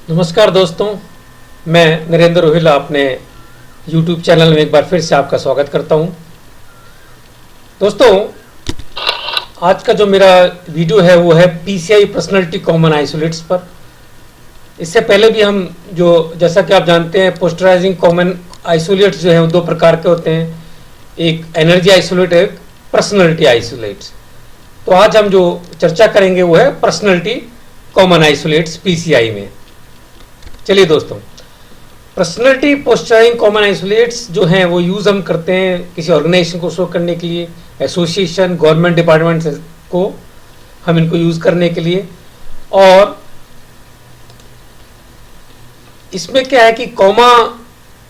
नमस्कार दोस्तों, मैं नरेंद्र रोहिला अपने YouTube चैनल में एक बार फिर से आपका स्वागत करता हूं। दोस्तों, आज का जो मेरा वीडियो है वो है PCI पर्सनालिटी कॉमन आइसोलेट्स पर। इससे पहले भी हम जैसा कि आप जानते हैं, पोस्टराइजिंग कॉमन आइसोलेट्स जो है वो दो प्रकार के होते हैं, एक एनर्जी आइसोलेट है, एक पर्सनालिटी आइसोलेट्स। तो आज हम जो चर्चा करेंगे वो है पर्सनालिटी कॉमन आइसोलेट्स PCI में। चलिए दोस्तों, पर्सनालिटी पोस्टराइजिंग कॉमन आइसोलेट्स जो हैं वो यूज़ हम करते हैं किसी ऑर्गेनाइजेशन को शो करने के लिए, एसोसिएशन, गवर्नमेंट डिपार्टमेंट को हम इनको यूज़ करने के लिए। और इसमें क्या है कि कॉमा,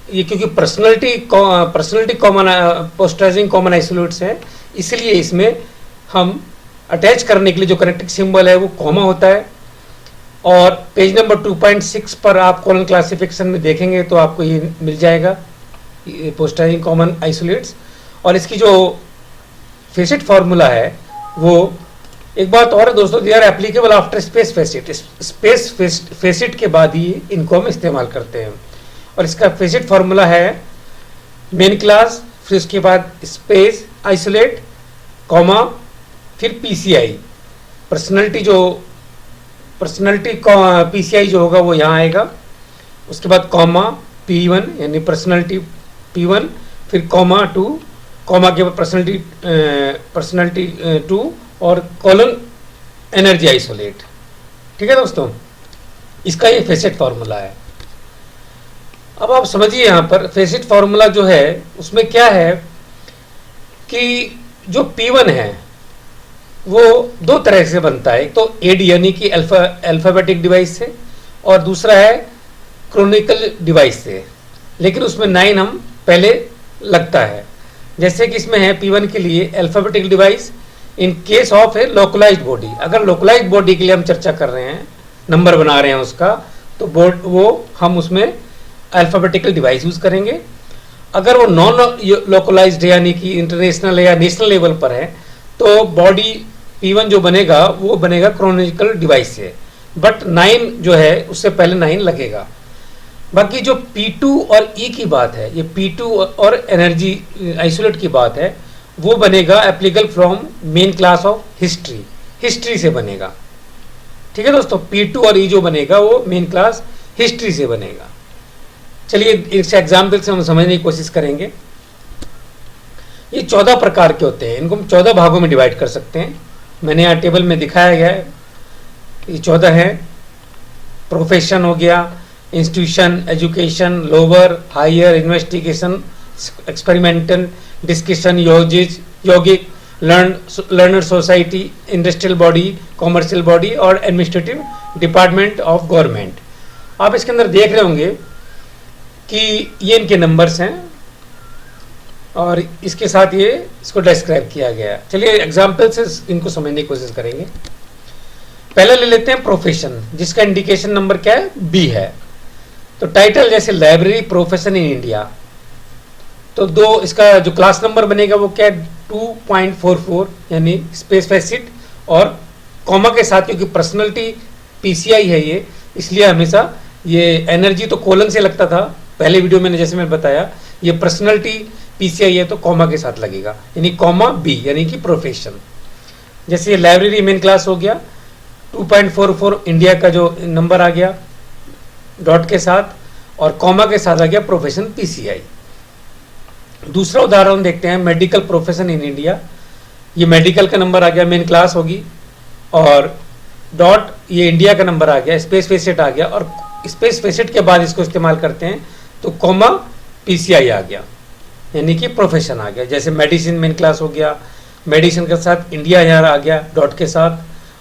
ये क्योंकि पर्सनालिटी कॉमन पोस्टराइजिंग कॉमन आइसोलेट्स है, इसलिए इसमें हम अटैच करने के लिए जो कनेक्टिंग सिंबल है वो कॉमा होता है। और पेज नंबर 2.6 पर आप कॉलन क्लासिफिकेशन में देखेंगे तो आपको ये मिल जाएगा, पोस्टराइजिंग कॉमन आइसोलेट्स। और इसकी जो फेसिट फार्मूला है वो, एक बात और है दोस्तों, they are applicable after space facet. Space facet के बाद ही इनको हम इस्तेमाल करते हैं। और इसका फेसिट फार्मूला है मेन क्लास, फिर उसके बाद स्पेस आइसोलेट, कॉमा, फिर PCI। पर्सनालिटी PCI जो होगा वो यहाँ आएगा, उसके बाद कॉमा P1 यानी पर्सनालिटी P1, फिर कॉमा 2, कॉमा के बाद पर्सनालिटी 2 और कॉलन एनर्जी आइसोलेट। ठीक है दोस्तों, इसका ये फेसिट फार्मूला है। अब आप समझिए, यहाँ पर फेसिट फार्मूला जो है उसमें क्या है कि जो P1 है वो दो तरह से बनता है। एक तो AD यानी कि अल्फ़ाबेटिक डिवाइस से, और दूसरा है क्रोनिकल डिवाइस से, लेकिन उसमें 9 हम पहले लगता है। जैसे कि इसमें है P1 के लिए alphabetic device in case of a localized body. अगर लोकलाइज्ड बॉडी के लिए हम चर्चा कर रहे हैं, नंबर बना रहे हैं उसका, तो वो हम उसमें अल्फ़ाबेटिकल डिवाइस यूज़ करेंगे। अगर वो नॉन लोकलाइज्ड है यानी कि इंटरनेशनल या नेशनल लेवल पर है, तो बॉडी P1 जो बनेगा वो बनेगा क्रोनिकल डिवाइस से, बट 9 जो है उससे पहले 9 लगेगा। बाकी जो P2 और E की बात है, ये P2 और एनर्जी आइसोलेट की बात है, वो बनेगा applicable from main class of history से बनेगा। ठीक है दोस्तों, P2 और E जो बनेगा वो मेन क्लास हिस्ट्री से बनेगा। चलिए इस एग्जाम्पल से हम समझने की कोशिश करेंगे। ये 14 प्रकार के होते हैं, इनको हम 14 भागों में डिवाइड कर सकते हैं। मैंने यहाँ टेबल में दिखाया गया है, ये 14 है। प्रोफेशन हो गया, institution, education, lower, higher, investigation, experimental, discussion, यौगिक, learner society, industrial body, commercial body और एडमिनिस्ट्रेटिव डिपार्टमेंट ऑफ गवर्नमेंट। आप इसके अंदर देख रहे होंगे कि ये इनके नंबर्स हैं और इसके साथ ये इसको डिस्क्राइब किया गया है। चलिए एग्जाम्पल से इनको समझने की कोशिश करेंगे। पहले ले लेते हैं प्रोफेशन, जिसका इंडिकेशन नंबर क्या है, B है। तो टाइटल जैसे लाइब्रेरी प्रोफेशन इन इंडिया, तो दो इसका जो क्लास नंबर बनेगा वो क्या है, 2.44 यानी स्पेस फेसिट और कॉमा के साथ, क्योंकि पर्सनालिटी PCI है ये, इसलिए हमेशा ये एनर्जी तो कोलन से लगता था पहले वीडियो में, जैसे मैंने बताया। ये पर्सनालिटी PCI है तो कॉमा के साथ लगेगा, यानी कॉमा B यानी कि प्रोफेशन। जैसे ये लाइब्रेरी मेन क्लास हो गया, 2.44 इंडिया का जो नंबर आ गया डॉट के साथ, और कॉमा के साथ आ गया प्रोफेशन PCI। दूसरा उदाहरण देखते हैं, मेडिकल प्रोफेशन इन इंडिया। ये मेडिकल का नंबर आ गया, मेन क्लास होगी, और डॉट ये इंडिया का नंबर आ गया, स्पेस फेसिट आ गया, और स्पेस फेसिट के बाद इसको इस्तेमाल करते हैं तो कॉमा PCI आ गया, यानी कि प्रोफेशन आ गया। जैसे मेडिसिन मेन क्लास हो गया, मेडिसिन के साथ इंडिया यहाँ आ गया डॉट के साथ,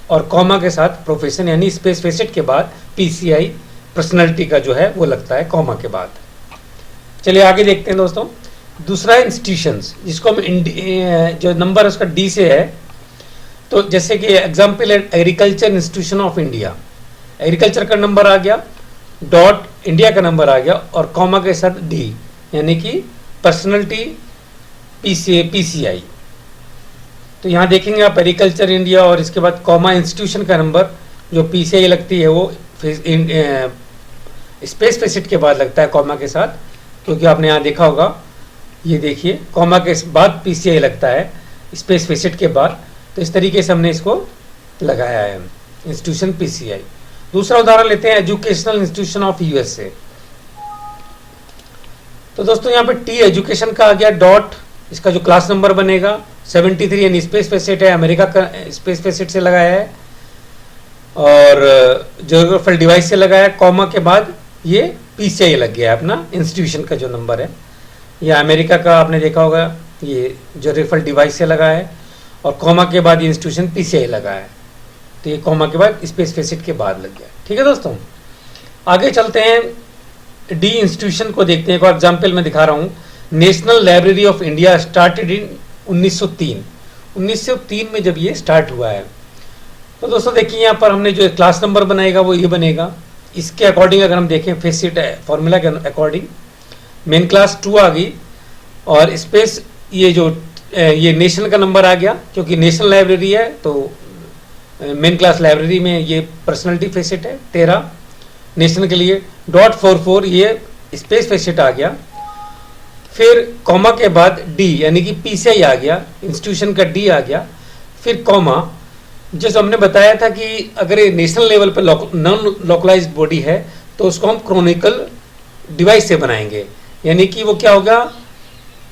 और कॉमा के साथ प्रोफेशन, यानी स्पेस फेसिट के बाद PCI पर्सनालिटी का जो है वो लगता है कॉमा के बाद। चलिए आगे देखते हैं दोस्तों। दूसरा इंस्टीट्यूशंस, जिसको हम जो नंबर उसका D से है, तो जैसे कि एग्जाम्पल है agriculture institution of India, agriculture का नंबर आ गया, डॉट इंडिया का नंबर आ गया, और कॉमा के साथ D यानी कि पर्सनालिटी PCI। तो यहाँ देखेंगे आप एग्रीकल्चर इंडिया और इसके बाद कॉमा इंस्टीट्यूशन का नंबर जो PCI लगती है वो स्पेस फेसिट के बाद लगता है कॉमा के साथ, क्योंकि आपने यहाँ देखा होगा, ये देखिए कॉमा के बाद पीसीआई लगता है स्पेस फेसिट के बाद। तो इस तरीके से हमने इसको लगाया है, इंस्टीट्यूशन पीसीआई। दूसरा उदाहरण लेते हैं, एजुकेशनल इंस्टीट्यूशन ऑफ यूएसए। तो दोस्तों यहाँ पे टी एजुकेशन का आ गया डॉट, इसका जो क्लास नंबर बनेगा 73 यानी स्पेस फेसिट है, अमेरिका का स्पेस फेसिट से लगाया है, और ज्योग्राफिकल डिवाइस से लगाया है। कॉमा के बाद ये पीसीआई लग गया है, अपना इंस्टीट्यूशन का जो नंबर है। या अमेरिका का आपने देखा होगा, ये ज्योग्राफिकल डिवाइस से लगा है, और कॉमा के बाद ये इंस्टीट्यूशन पीसीआई लगा है। तो ये कॉमा के बाद स्पेस फेसिट के बाद लग गया। ठीक है दोस्तों, आगे चलते हैं, डी इंस्टीट्यूशन को देखते हैं। एक और एग्जाम्पल मैं दिखा रहा हूँ। National library of India started in 1903। 1903 में जब ये स्टार्ट हुआ है। तो दोस्तों देखिए यहाँ पर हमने जो क्लास नंबर बनाएगा वो ये बनेगा। इसके अकॉर्डिंग अगर हम देखें फेसिट फॉर्मूला के अकॉर्डिंग, मेन क्लास 2 आ गई, और स्पेस ये जो ये नेशनल का नंबर आ गया, क्योंकि नेशनल लाइब्रेरी है तो मेन क्लास लाइब्रेरी में ये पर्सनैलिटी फेसिट है 13 नेशनल के लिए। .44 ये स्पेस फेसिट आ गया। फिर कॉमा के बाद डी यानी कि पीसीआई आ गया, इंस्टीट्यूशन का डी आ गया। फिर कॉमा, जैसे हमने बताया था कि अगर ये नेशनल लेवल पर नॉन लोकलाइज्ड बॉडी है तो उसको हम क्रोनिकल डिवाइस से बनाएंगे, यानी कि वो क्या होगा,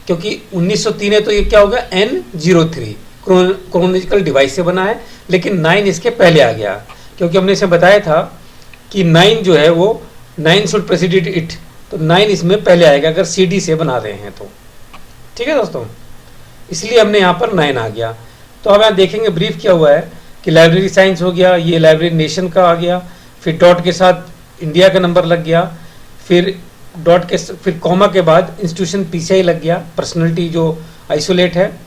क्योंकि 1903 है तो ये क्या होगा N03 क्रोनिकल डिवाइस से बना है, लेकिन 9 इसके पहले आ गया, क्योंकि हमने इसे बताया था कि 9 जो है वो 9 शुड प्रेसिडेट इट, तो 9 इसमें पहले आएगा अगर CD से बना रहे हैं तो। ठीक है दोस्तों, इसलिए हमने यहाँ पर 9 आ गया। तो अब यहाँ देखेंगे ब्रीफ क्या हुआ है कि लाइब्रेरी साइंस हो गया, ये लाइब्रेरी नेशन का आ गया, फिर डॉट के साथ इंडिया का नंबर लग गया, फिर डॉट के फिर कॉमा के बाद इंस्टीट्यूशन पीसीआई लग गया, पर्सनैलिटी जो आइसोलेट है,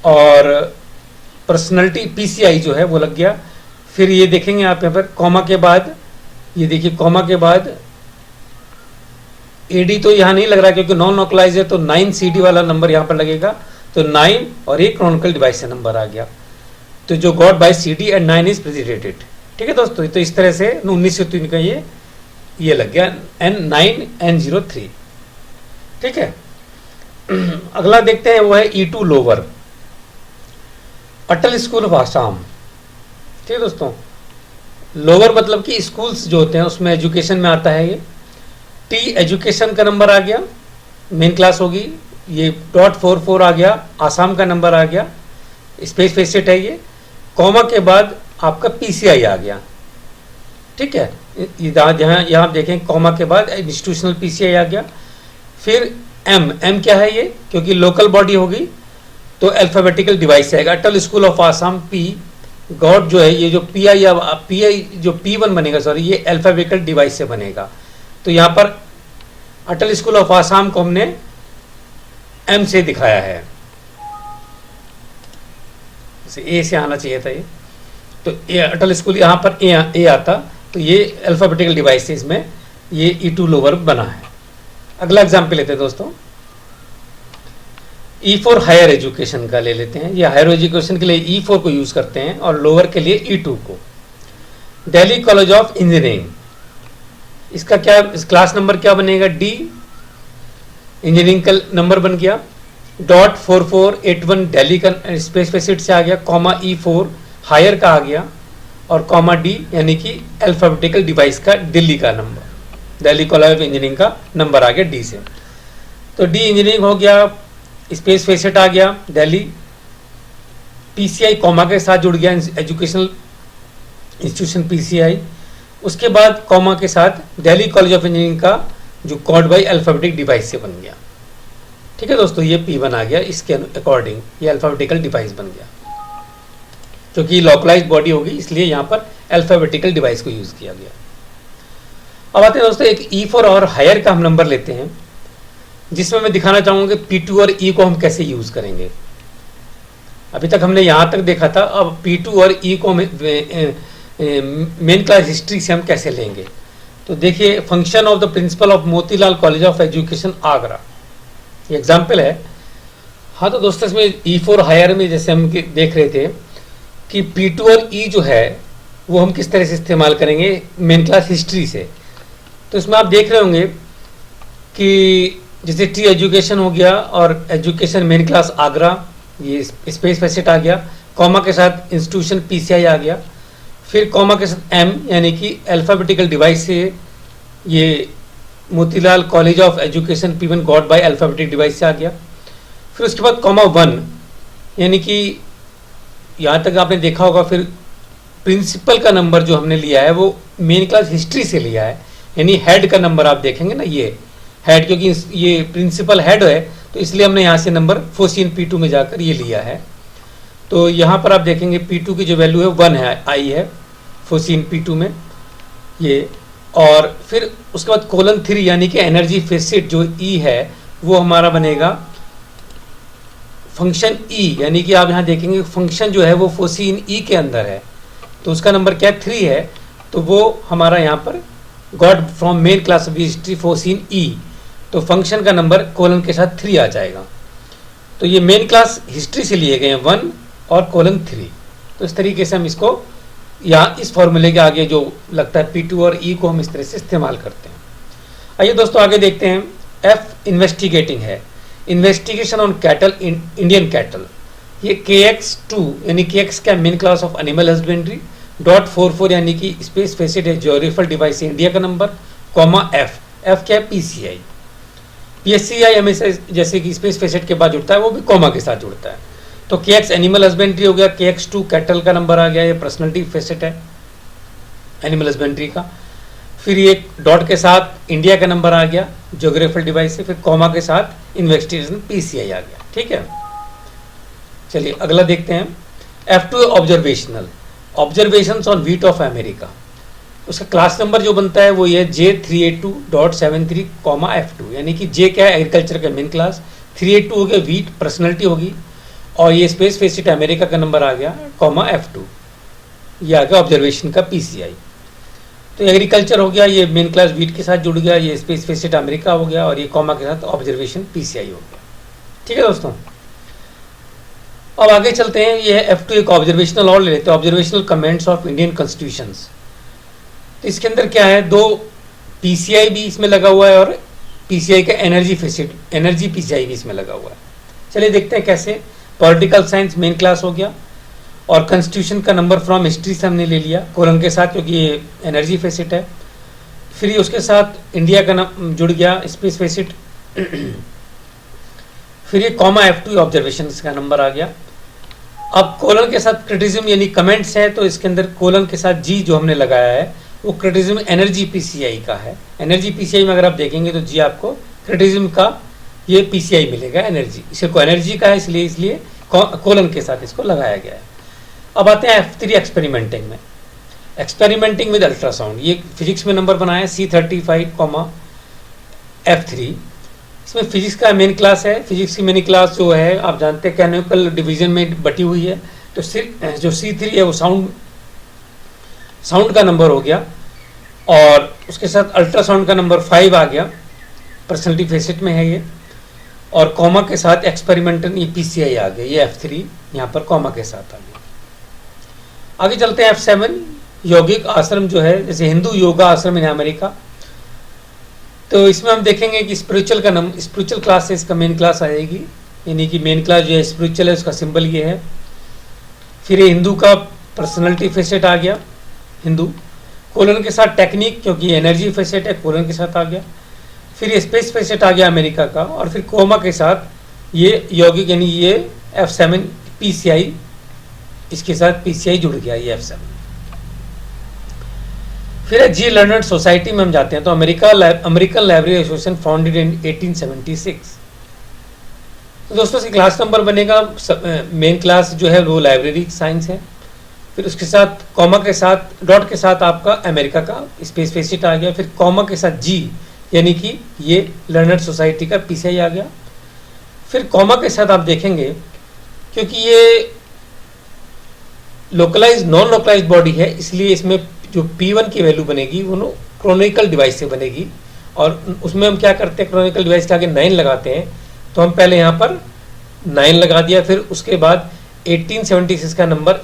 और पर्सनैलिटी पीसीआई जो है वो लग गया। फिर ये देखेंगे आप यहाँ पर कॉमा के बाद, ये देखिए कॉमा के बाद एडी तो यहाँ नहीं लग रहा क्योंकि नॉन लोकलाइज है, तो 9 CD वाला नंबर यहाँ पर लगेगा, तो 9 और एक क्रोनिकल डिवाइस से नंबर आ गया, तो जो got by CD and 9 is preceded. ठीक है दोस्तों, तो इस तरह से 1903 का ये लग गया N9 N03। ठीक है, अगला देखते हैं वो है E2 lower, Atal school of Assam. ठीक है दोस्तों, लोअर मतलब कि स्कूल्स जो होते हैं उसमें एजुकेशन में आता है ये। टी एजुकेशन का नंबर आ गया, मेन क्लास होगी, ये .44 आ गया, आसाम का नंबर आ गया, स्पेस फेसिट है ये। कॉमा के बाद आपका पीसीआई आ गया। ठीक है, यहाँ आप देखें कॉमा के बाद इंस्टीट्यूशनल पीसीआई आ गया। फिर एम क्या है ये, क्योंकि लोकल बॉडी होगी तो अल्फाबेटिकल डिवाइस आएगा, Atal school of Assam P. Got जो है ये जो पीआई जो P1 बनेगा, सॉरी ये अल्फाबेटिकल डिवाइस से बनेगा। तो यहाँ पर अटल स्कूल ऑफ आसाम को हमने एम से दिखाया है, ए से आना चाहिए था ये, तो ए अटल स्कूल यहाँ पर ए आता, तो ये अल्फाबेटिकल डिवाइस है, इसमें ये E2 लोअर बना है। अगला एग्जाम्पल लेते हैं दोस्तों, E4 हायर एजुकेशन का ले लेते हैं। ये हायर एजुकेशन के लिए E4 को यूज करते हैं और लोअर के लिए E2 को। दिल्ली कॉलेज ऑफ इंजीनियरिंग, इसका क्या क्लास नंबर क्या बनेगा, D, इंजीनियरिंग का नंबर बन गया। .4481 दिल्ली का स्पेस फेसिट से आ गया, कॉमा E4 हायर का आ गया, और कॉमा D यानी कि अल्फाबेटिकल डिवाइस का दिल्ली का number, Delhi college of engineering का नंबर आ गया D से। तो D इंजीनियरिंग हो गया, स्पेस फेसिट आ गया दिल्ली, पीसीआई कॉमा के साथ जुड़ गया, एजुकेशनल इंस्टीट्यूशन पीसीआई। उसके बाद कॉमा के साथ दिल्ली कॉलेज ऑफ इंजीनियरिंग का जो कोड बाई अल्फाबेटिक डिवाइस से बन गया। ठीक है दोस्तों, ये P1 आ गया, इसके अकॉर्डिंग ये अल्फाबेटिकल डिवाइस बन गया, क्योंकि लोकलाइज्ड बॉडी होगी इसलिए यहाँ पर अल्फाबेटिकल डिवाइस को यूज किया गया। अब आते हैं दोस्तों एक E4 और हायर का हम नंबर लेते हैं, जिसमें मैं दिखाना चाहूंगा कि P2 और E को हम कैसे यूज करेंगे। अभी तक हमने यहाँ तक देखा था, अब P2 और E को मेन क्लास हिस्ट्री से हम कैसे लेंगे। तो देखिए, function of the principle of Motilal College of education Agra, ये एग्जाम्पल है। हाँ तो दोस्तों, इसमें E4 हायर में जैसे हम देख रहे थे कि P2 और E जो है वो हम किस तरह से इस्तेमाल करेंगे मेन क्लास हिस्ट्री से। तो इसमें आप देख रहे होंगे कि जैसे टी एजुकेशन हो गया और एजुकेशन मेन क्लास आगरा, ये स्पेस फैसेट आ गया, कॉमा के साथ इंस्टीट्यूशन पीसीआई आ गया, फिर कॉमा के साथ एम यानी कि अल्फ़ाबेटिकल डिवाइस से ये Motilal College of Education P1 got by alphabetic device से आ गया। फिर उसके बाद कॉमा 1 यानी कि यहाँ तक आपने देखा होगा। फिर प्रिंसिपल का नंबर जो हमने लिया है वो मेन क्लास हिस्ट्री से लिया है, यानी हेड का नंबर आप देखेंगे ना, ये हेड, क्योंकि ये प्रिंसिपल हेड है तो इसलिए हमने यहाँ से नंबर फोर्सिन P2 में जाकर ये लिया है। तो यहाँ पर आप देखेंगे P2 की जो वैल्यू है 1 है, आई है फोर्सिन P2 में ये। और फिर उसके बाद कोलन 3 यानी कि एनर्जी फेसिट जो E है वो हमारा बनेगा फंक्शन E, यानी कि आप यहाँ देखेंगे फंक्शन जो है वो फोर्सिन E के अंदर है, तो उसका नंबर क्या 3 है, तो वो हमारा यहाँ पर got from main class of history forcing E, तो फंक्शन का नंबर कोलन के साथ 3 आ जाएगा। तो ये मेन क्लास हिस्ट्री से लिए गए हैं 1 और कोलन 3। तो इस तरीके से हम इसको यहाँ इस फॉर्मूले के आगे जो लगता है P2 और E को हम इस तरह से इस्तेमाल करते हैं। आइए दोस्तों आगे देखते हैं। F इन्वेस्टिगेटिंग है, investigation on cattle in Indian cattle. ये KX2 यानी KX क्या main class of animal husbandry, .44 यानी कि स्पेस फेसिट है ज्योग्राफिकल डिवाइस इंडिया का नंबर, कॉमा F क्या है PCI। PSCI हमेशा जैसे कि स्पेस फेसिट के बाद जुड़ता है वो भी कॉमा के साथ जुड़ता है। तो KX एनिमल हस्बेंड्री हो गया, KX2 कैटल का नंबर आ गया, ये पर्सनैलिटी फेसिट है एनिमल हस्बेंड्री का। फिर ये डॉट के साथ इंडिया का नंबर आ गया ज्योग्राफिकल डिवाइस से, फिर कॉमा के साथ इन्वेस्टिगेशन PCI आ गया। ठीक है, चलिए अगला देखते हैं। F2 observational, observations on wheat of America. उसका क्लास नंबर जो बनता है वो ये J382.73, F2 यानी कि J क्या है एग्रीकल्चर का मेन क्लास, 382 हो गया व्हीट पर्सनैलिटी होगी, और ये स्पेस फेसिट अमेरिका का नंबर आ गया, F2 ये आ गया ऑब्जर्वेशन का PCI। तो एग्रीकल्चर हो गया, ये मेन क्लास व्हीट के साथ जुड़ गया, ये स्पेस फेसिट अमेरिका हो गया, और ये कॉमा के साथ ऑब्जर्वेशन PCI हो गया। ठीक है दोस्तों, अब आगे चलते हैं। ये F2 एक ऑब्जर्वेशनल और ले लेते हैं, observational comments of Indian constitutions. तो इसके अंदर क्या है, 2 PCI भी इसमें लगा हुआ है और PCI का एनर्जी फेसिट एनर्जी PCI भी इसमें लगा हुआ है। चलिए देखते हैं कैसे। पॉलिटिकल साइंस मेन क्लास हो गया, और कॉन्स्टिट्यूशन का नंबर फ्रॉम हिस्ट्री से हमने ले लिया कोलन के साथ क्योंकि ये एनर्जी फेसिट है। फिर ये उसके साथ इंडिया का नाम जुड़ गया स्पेस फेसिट। फिर ये F2 ऑब्जर्वेशन का नंबर आ गया। अब कोलन के साथ क्रिटिज्म यानी कमेंट्स है, तो इसके अंदर कोलन के साथ G जो हमने लगाया है वो क्रिटिज्म एनर्जी PCI का है। एनर्जी PCI में अगर आप देखेंगे तो G आपको क्रिटिज्म का ये PCI मिलेगा एनर्जी, इसे को एनर्जी का है इसलिए कोलन के साथ इसको लगाया गया है। अब आते हैं F3 एक्सपेरिमेंटिंग में, एक्सपेरिमेंटिंग विद अल्ट्रासाउंड। ये फिजिक्स में नंबर बनाया C35, F3। इसमें फिजिक्स का मेन क्लास है। फिजिक्स की मेन क्लास जो है आप जानते हैं कैनोनिकल डिवीजन में बटी हुई है, तो जो C3 है वो साउंड का नंबर हो गया, और उसके साथ अल्ट्रासाउंड का नंबर 5 आ गया, पर्सनैलिटी फेसिट में है ये, और कॉमा के साथ एक्सपेरिमेंटल PCI आ गया, ये F3 यहाँ पर कॉमा के साथ आ गया। आगे चलते हैं F7 यौगिक आश्रम जो है, जैसे हिंदू योगा आश्रम इन अमेरिका। तो इसमें हम देखेंगे कि स्पिरिचुअल क्लास से इसका मेन क्लास आएगी, यानी कि मेन क्लास जो है स्पिरिचुअल है, उसका सिंबल ये है। फिर ये हिंदू का पर्सनैलिटी फेसेट आ गया, हिंदू कोलन के साथ टेक्निक क्योंकि एनर्जी फेसेट है, कोलन के साथ आ गया। फिर ये स्पेस फेसेट आ गया अमेरिका का, और फिर कोमा के साथ ये यौगिक यानी ये F7 PCI, इसके साथ PCI जुड़ गया ये F7। फिर G लर्नर्ड सोसाइटी में हम जाते हैं, तो American library association founded in 1876। तो दोस्तों से क्लास नंबर बनेगा, मेन क्लास जो है वो लाइब्रेरी साइंस है। फिर उसके साथ कॉमा के साथ डॉट के साथ आपका अमेरिका का स्पेस फेसिट आ गया। फिर कॉमा के साथ G यानी कि ये लर्नर्ड सोसाइटी का PCI आ गया। फिर कॉमा के साथ आप देखेंगे क्योंकि ये लोकलाइज नॉन लोकलाइज बॉडी है, इसलिए इसमें जो P1 की वैल्यू बनेगी वो क्रोनिकल डिवाइस से बनेगी, और उसमें हम क्या करते हैं, क्रोनिकल डिवाइस के आगे 9 लगाते हैं, तो हम पहले यहाँ पर 9 लगा दिया, फिर उसके बाद 1876 का नंबर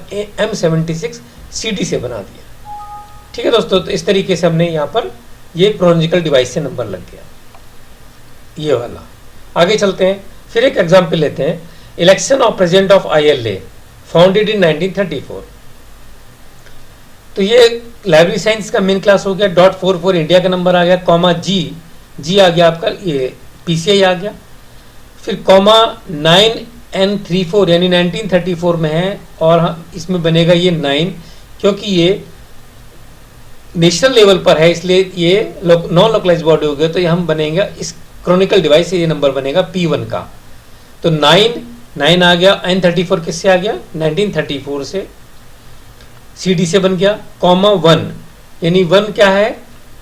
M76 CD से बना दिया। ठीक है दोस्तों, तो इस तरीके से हमने यहाँ पर ये क्रोनोलॉजिकल डिवाइस से नंबर लग गया, ये वाला। आगे चलते हैं, फिर एक एग्जाम्पल लेते हैं। Election of president of ILA founded in 1934। तो ये लाइब्रेरी साइंस का मेन क्लास हो गया। .44 इंडिया का नंबर आ गया, कॉमा जी आ गया आपका, ये PCI आ गया। फिर कॉमा 9N34 यानी 1934 में है, और इसमें बनेगा ये 9, क्योंकि ये नेशनल लेवल पर है इसलिए ये नॉन लोकलाइज बॉडी हो गया, तो ये हम बनेगा इस क्रोनिकल डिवाइस से ये नंबर बनेगा P1 का। तो 9 आ गया, N34 किससे आ गया, 1934 से, CD से बन गया, कॉमा 1 यानी 1 क्या है,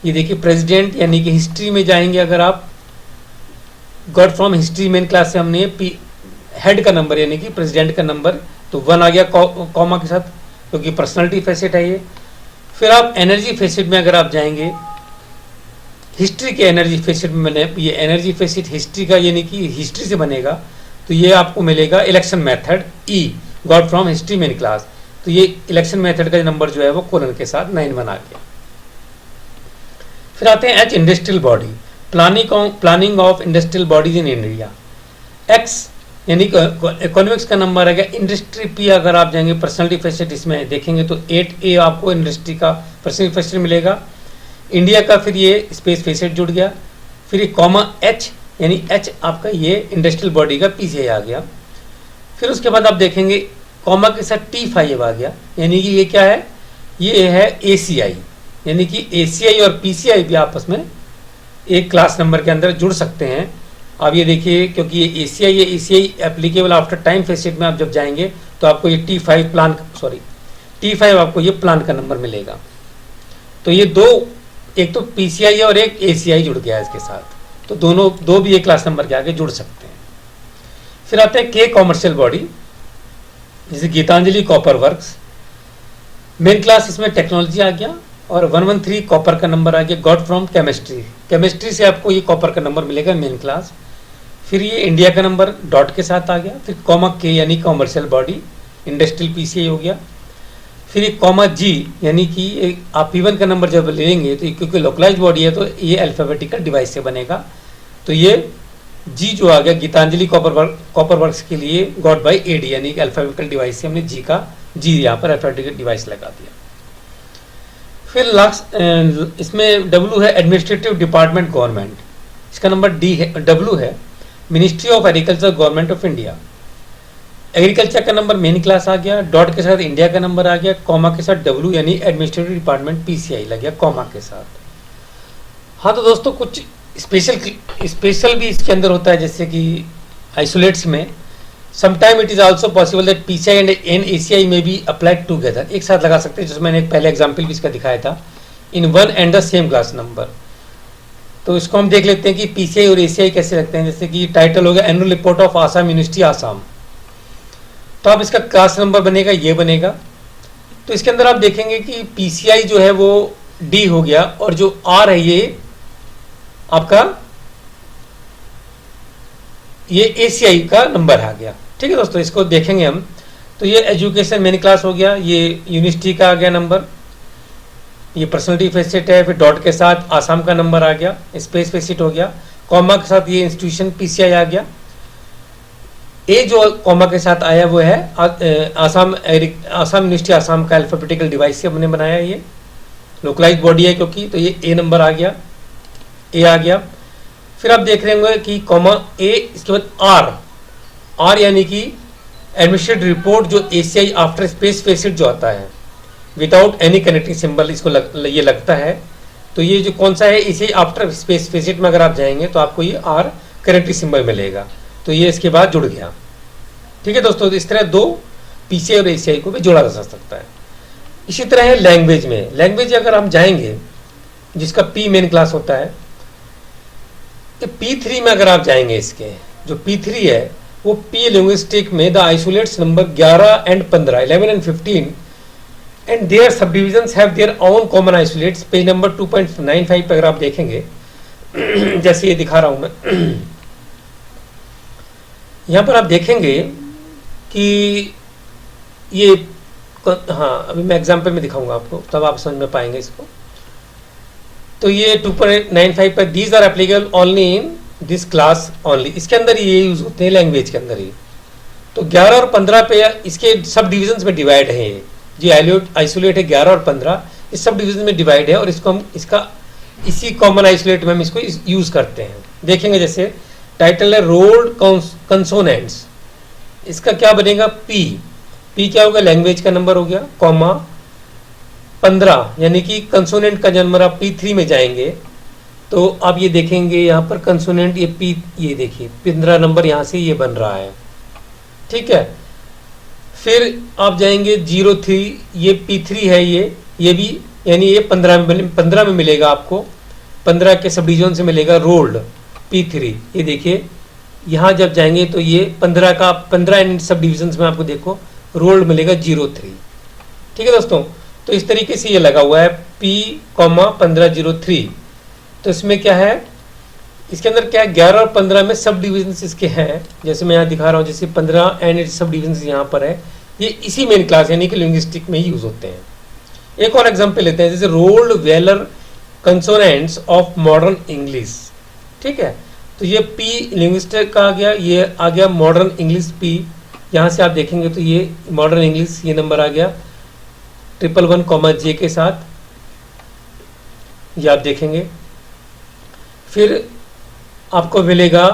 ये देखिए प्रेसिडेंट, यानी कि हिस्ट्री में जाएंगे अगर आप, got from history main class से हमने हेड का नंबर यानी कि प्रेसिडेंट का नंबर, तो 1 आ गया कॉमा के साथ, क्योंकि पर्सनालिटी फैसेट है ये। फिर आप एनर्जी फैसेट में अगर आप जाएंगे, हिस्ट्री के एनर्जी फैसेट में बने, ये एनर्जी फैसेट हिस्ट्री का यानी कि हिस्ट्री से बनेगा, तो ये आपको मिलेगा election method got from history main class. तो ये इलेक्शन मेथड का नंबर जो है वो कोलन के साथ 9 बना गया। फिर आते हैं H industrial body, planning of industrial bodies in India. X यानी इकोनॉमिक्स का नंबर है, इंडस्ट्री P अगर आप जाएंगे पर्सनलिटी फैसेट इसमें देखेंगे तो 8A आपको इंडस्ट्री का पर्सनलिटी फैसेट मिलेगा। इंडिया का फिर ये स्पेस फैसेट जुड़ गया। फिर ये कॉमा H यानी H आपका ये इंडस्ट्रियल बॉडी का PCI आ गया। फिर उसके बाद आप देखेंगे कॉमा के साथ T5 आ गया, यानी कि ये क्या है, ये है ACI, यानी कि ACI और PCI भी आपस में एक क्लास नंबर के अंदर जुड़ सकते हैं। आप ये देखिए, क्योंकि ये ACI applicable after time facet में आप जब जाएंगे तो आपको ये T5 आपको ये प्लान का नंबर मिलेगा। तो ये दो, एक तो PCI और एक ACI जुड़ गया है इसके साथ, तो दो भी एक क्लास नंबर के आगे जुड़ सकते हैं। फिर आते हैं K कॉमर्शियल बॉडी, जैसे Gitanjali copper works, main class इसमें टेक्नोलॉजी आ गया, और 113 कॉपर का नंबर आ गया, गॉट फ्रॉम केमिस्ट्री से आपको ये कॉपर का नंबर मिलेगा मेन क्लास। फिर ये इंडिया का नंबर डॉट के साथ आ गया। फिर कॉमा K यानी कॉमर्शियल बॉडी, इंडस्ट्रियल PCI हो गया। फिर ये कॉमा G यानी कि आप P1 का नंबर जब लेंगे तो क्योंकि लोकलाइज बॉडी है तो ये अल्फाबेटिकल डिवाइस से बनेगा, तो ये G जो आ गया गीतांजलि कॉपर वर्क्स के लिए गॉट बाई AD यानी कि अल्फाबेटिकल डिवाइस से हमने G यहाँ पर अल्फाबेटिकल डिवाइस लगा दिया। फिर लास्ट इसमें W है एडमिनिस्ट्रेटिव डिपार्टमेंट गवर्नमेंट, इसका नंबर W है, ministry of agriculture government of India. Agriculture का नंबर मेन क्लास आ गया, डॉट के साथ इंडिया का नंबर आ गया, कॉमा के साथ W यानी एडमिनिस्ट्रेटिव डिपार्टमेंट PCI लग गया कॉमा के साथ। हाँ तो दोस्तों कुछ स्पेशल भी इसके अंदर होता है, जैसे कि आइसोलेट्स में sometime it is also possible that PCI and ACI में बी अप्लाइड टुगेदर, एक साथ लगा सकते हैं, जैसे मैंने एक पहले एग्जाम्पल भी इसका दिखाया था, in one and the same class number. तो इसको हम देख लेते हैं कि PCI और ACI कैसे लगते हैं। जैसे कि टाइटल हो गया annual report of Assam university Assam, तो अब इसका क्लास नंबर बनेगा ये बनेगा। तो इसके अंदर आप देखेंगे कि PCI जो है वो D हो गया, और जो R है ये आपका ये ACI का नंबर आ गया। ठीक है दोस्तों, इसको देखेंगे हम। तो ये एजुकेशन मेन क्लास हो गया, ये यूनिवर्सिटी का आ गया नंबर, ये पर्सनलिटी फैसेट है, फिर डॉट के साथ आसाम का नंबर आ गया, स्पेस फैसेट हो गया, कॉमा के साथ ये इंस्टीट्यूशन PCI आ गया। ए जो कॉमा के साथ आया वो है आसाम यूनिवर्सिटी आसाम का अल्फाबेटिकल डिवाइस से हमने बनाया, ये लोकलाइज बॉडी है क्योंकि, तो ये A नंबर आ गया, A आ गया। फिर आप देख रहे होंगे कि कॉमा A, इसके बाद R यानी कि एडमिनिस्ट्रेटिव रिपोर्ट जो ACI आफ्टर स्पेस फैसेट जो आता है विदाउट एनी कनेक्टिंग सिंबल, इसको ये लगता है। तो ये जो कौन सा है, इसे आफ्टर स्पेस फैसेट में अगर आप जाएंगे तो आपको ये R कनेक्टिंग सिंबल मिलेगा, तो ये इसके बाद जुड़ गया। ठीक है दोस्तों, तो इस तरह दो PCI और ACI को भी जोड़ा जा सकता है। इसी तरह है लैंग्वेज में, लैंग्वेज अगर हम जाएंगे जिसका P मेन क्लास होता है, तो P3 में अगर आप जाएंगे, इसके जो P3 है वो P लिंग्विस्टिक में the isolates number 11 and 15, 11 and 15 and their subdivisions have their own common isolates, page number 2.95 पर अगर आप देखेंगे जैसे ये दिखा रहा हूं मैं, यहाँ पर आप देखेंगे कि ये, हाँ अभी मैं एग्जाम्पल में दिखाऊंगा आपको, तब आप समझ में पाएंगे इसको। तो ये 2.95 पर these are applicable only in this class only, इसके अंदर ये यूज होते हैं लैंग्वेज के अंदर ही। तो 11 और 15 पे इसके सब डिविजन्स में डिवाइड है, ये जो आइसोलेट है 11 और 15 इस सब डिविजन में डिवाइड है, और इसको हम इसका इसी कॉमन आइसोलेट में हम इसको यूज करते हैं। देखेंगे जैसे टाइटल है रोल्ड कंसोनेंट्स, इसका क्या बनेगा पी, पी क्या होगा लैंग्वेज का नंबर हो गया, कॉमा 15 यानी कि कंसोनेंट का नंबर आप P3 में जाएंगे तो आप ये देखेंगे यहाँ पर कंसोनेंट ये P, ये देखिए 15 नंबर यहाँ से ये बन रहा है, ठीक है। फिर आप जाएंगे 03, ये P3 है, ये भी यानी ये 15 में मिलेगा आपको, 15 के सब डिवीजन से मिलेगा रोल्ड P3, ये देखिए यहाँ जब जाएंगे तो ये 15 का 15 सब डिविजन में आपको देखो रोल्ड मिलेगा 03, ठीक है दोस्तों। तो इस तरीके से ये लगा हुआ है P,1503। तो इसमें क्या है, इसके अंदर क्या है 11 और 15 में सब डिविजन इसके हैं, जैसे मैं यहाँ दिखा रहा हूँ, जैसे 15 एंड सब डिविजन यहाँ पर है, ये इसी मेन क्लास यानी कि लिंग्विस्टिक में ही यूज होते हैं। एक और एग्जांपल लेते हैं, जैसे rolled velar consonants of modern English, ठीक है। तो ये P लिंग्विस्टिक का आ गया, ये आ गया मॉडर्न इंग्लिश P, यहाँ से आप देखेंगे तो ये मॉडर्न इंग्लिश ये नंबर आ गया 111,J के साथ, ये आप देखेंगे। फिर आपको मिलेगा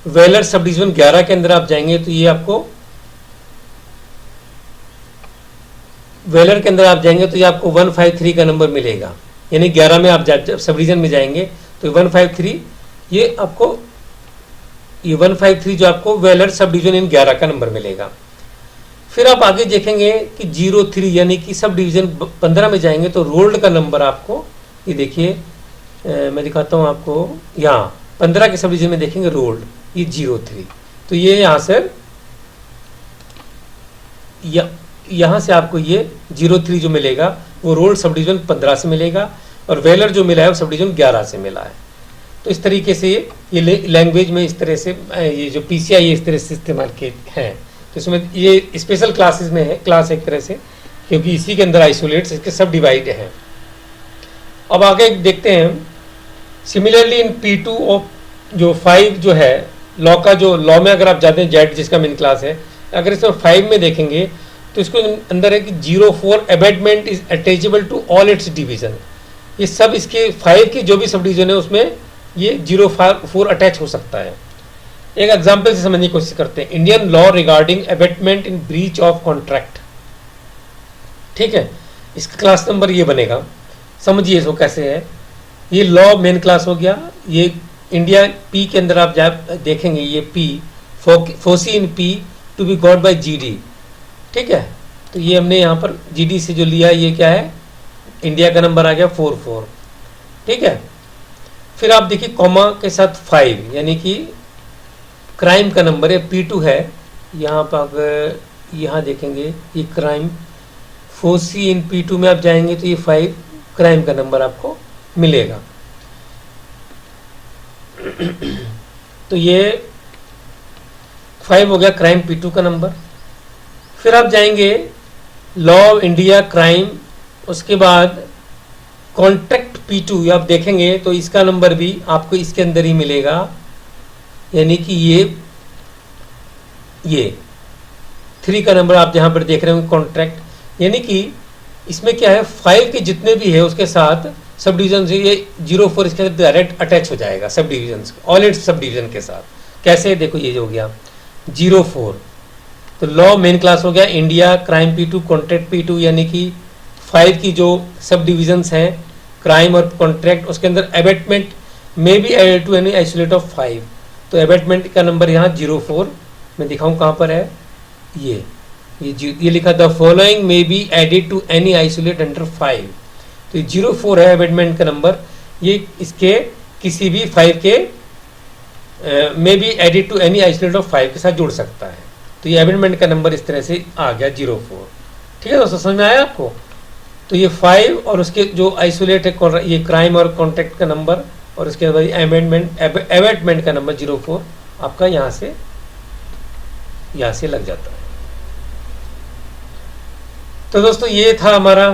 वेलर सब डिवीजन 11 के अंदर आप जाएंगे तो ये आपको वेलर के अंदर आप जाएंगे तो ये आपको 153 का नंबर मिलेगा, यानी 11 में आप सब डिवीजन में जाएंगे तो 153 ये आपको ये 153 जो आपको वेलर सब डिवीजन इन 11 का नंबर मिलेगा। फिर आप आगे देखेंगे कि 03 यानी कि सब डिवीजन 15 में जाएंगे तो रोल्ड का नंबर आपको ये देखिए, मैं दिखाता हूँ आपको, यहाँ 15 के सब डिवीजन में देखेंगे रोल्ड ये 03, तो ये यहाँ से यहाँ से आपको ये 03 जो मिलेगा वो रोल्ड सब डिवीजन 15 से मिलेगा, और वेलर जो मिला है वो सब डिवीजन 11 से मिला है। तो इस तरीके से ये लैंग्वेज में इस तरह से ये जो PCI इस तरह से इस्तेमाल किए हैं। तो इसमें ये स्पेशल क्लासेस में है, क्लास एक तरह से, क्योंकि इसी के अंदर आइसोलेट्स इसके सब डिवाइड हैं। अब आगे देखते हैं, सिमिलरली इन P2 ऑफ जो 5 जो है लॉ का, जो लॉ में अगर आप जाते हैं जेड जिसका मेन क्लास है, अगर इसमें 5 में देखेंगे तो इसको अंदर है कि 04 abetment is attachable to all its division, ये सब इसके 5 के जो भी सब डिवीजन है उसमें ये 04 अटैच हो सकता है। एक एग्जाम्पल से समझने की कोशिश करते हैं, Indian law regarding abetment in breach of contract, ठीक है। इसका क्लास नंबर ये बनेगा, समझिए इसको कैसे है। ये लॉ मेन क्लास हो गया, ये इंडिया P के अंदर आप देखेंगे ये P फोसी in P to be got by GD, ठीक है। तो ये हमने यहाँ पर GD से जो लिया ये क्या है, इंडिया का नंबर आ गया 44, ठीक है। फिर आप देखिए कॉमा के साथ 5 यानी कि क्राइम का नंबर है P2 है, यहाँ पर अगर यहाँ देखेंगे ये क्राइम फोसी इन P2 में आप जाएंगे तो ये 5 क्राइम का नंबर आपको मिलेगा। तो ये 5 हो गया क्राइम P2 का नंबर। फिर आप जाएंगे लॉ इंडिया क्राइम, उसके बाद कॉन्ट्रैक्ट P2 आप देखेंगे तो इसका नंबर भी आपको इसके अंदर ही मिलेगा, यानी कि ये 3 का नंबर आप जहाँ पर देख रहे होंगे कॉन्ट्रैक्ट, यानी कि इसमें क्या है 5 के जितने भी है उसके साथ सब डिवीजन से ये 04 इसके साथ डायरेक्ट अटैच हो जाएगा sub division, all it's sub division के साथ। कैसे, देखो ये हो गया 04, तो लॉ मेन क्लास हो गया India crime P2 contract P2, यानी कि 5 की जो सब डिविजन्स हैं क्राइम और कॉन्ट्रैक्ट, उसके अंदर एबेटमेंट में भी added to any isolate of 5, तो एबेटमेंट का नंबर यहाँ 04 मैं दिखाऊं कहाँ पर है, ये लिखा द फॉलोइंग में be added to any isolate under 5, तो 04 है एबेटमेंट का नंबर, ये इसके किसी भी 5 के में be added to any isolate of 5 के साथ जुड़ सकता है। तो ये एबेटमेंट का नंबर इस तरह से आ गया 04, ठीक है दोस्तों, समझ में आया आपको। तो ये 5 और उसके जो आइसोलेट है ये क्राइम और कॉन्ट्रैक्ट का नंबर, और उसके बाद एबेटमेंट का नंबर 04 आपका यहाँ से लग जाता है। तो दोस्तों ये था हमारा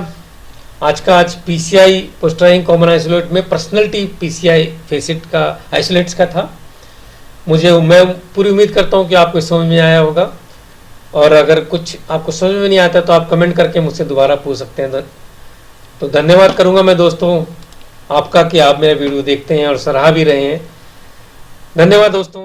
आज पीसीआई पोस्टराइजिंग कॉमन आइसोलेट में पर्सनैलिटी पीसीआई फेसिट का आइसोलेट्स का था। मैं पूरी उम्मीद करता हूँ कि आपको समझ में आया होगा, और अगर कुछ आपको समझ में नहीं आता तो आप कमेंट करके मुझसे दोबारा पूछ सकते हैं। तो धन्यवाद करूँगा मैं दोस्तों आपका कि आप मेरा वीडियो देखते हैं और सराहा भी रहे हैं। धन्यवाद दोस्तों।